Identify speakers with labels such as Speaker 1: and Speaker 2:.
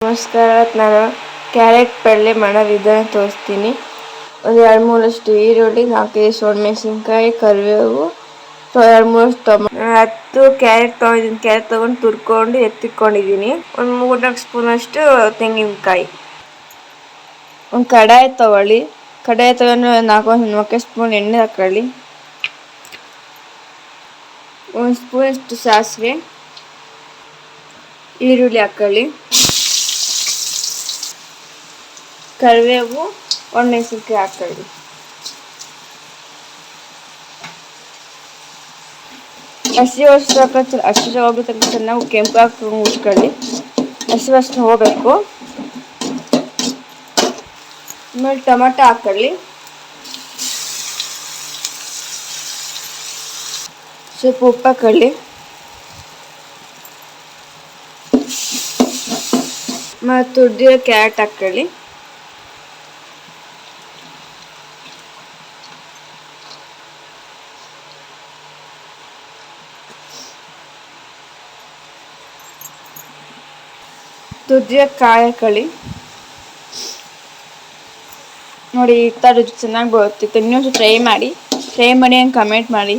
Speaker 1: ನಮಸ್ಕಾರ, ನಾನು ಕ್ಯಾರೆಟ್ ಪಲ್ಯ ಮಾಡೋ ವಿಧಾನ ತೋರಿಸ್ತೀನಿ. ಒಂದು 2-3 ಈರುಳ್ಳಿ, 4-5 ಒಣಮೆಣಸಿನ್ಕಾಯಿ, ಕರಿಬೇವು, 2-3 ಟೊಮೊಟೊ, 10 ಕ್ಯಾರೆಟ್ ತೊಗೊಂಡಿದ್ದೀನಿ. ಕ್ಯಾರೆಟ್ ತೊಗೊಂಡು ತುರ್ಕೊಂಡು ಎತ್ತಿಟ್ಕೊಂಡಿದ್ದೀನಿ. ಒಂದು 3-4 ಸ್ಪೂನಷ್ಟು ತೆಂಗಿನಕಾಯಿ. ಒಂದು ಕಡಾಯಿ ತೊಗೊಳ್ಳಿ. ಕಡಾಯಿ ತಗೊಂಡು 4 ಸ್ಪೂನ್ ಎಣ್ಣೆ ಹಾಕೊಳ್ಳಿ. 1 ಸ್ಪೂನಷ್ಟು ಸಾಸಿವೆ, ಈರುಳ್ಳಿ ಹಾಕೊಳ್ಳಿ, ಕರಿಬೇವು, ಒಣಮೆಣಸಿನ್ಕಾಯಿ ಹಾಕೊಳ್ಳಿ. ಹಸಿ ಹೋಗ್ಬೇಕು, ಚೆನ್ನಾಗಿ ಕೆಂಪು ಹಾಕೊಂಡು ಉಜ್ಕೊಳ್ಳಿ. ಹಸಿ ವಾಸನೆ ಹೋಗಬೇಕು. ಆಮೇಲೆ ಟೊಮೊಟೊ ಹಾಕೊಳ್ಳಿ. ಸ್ವಲ್ಪ ಉಪ್ಪು ಹಾಕೊಳ್ಳಿ. ಮತ್ತು ತುರಿದಿರೋ ಕ್ಯಾರೆಟ್ ಹಾಕೊಳ್ಳಿ. ತುರಿದಿರೋ ಕಾಯಿ ಹಾಕೊಳ್ಳಿ. ನೋಡಿ, ಈ ಥರ ಚೆನ್ನಾಗಿ ಬರುತ್ತೆ. ಇನ್ನೊಂದು ಟ್ರೈ ಮಾಡಿ ಹಂಗೆ ಕಮೆಂಟ್ ಮಾಡಿ.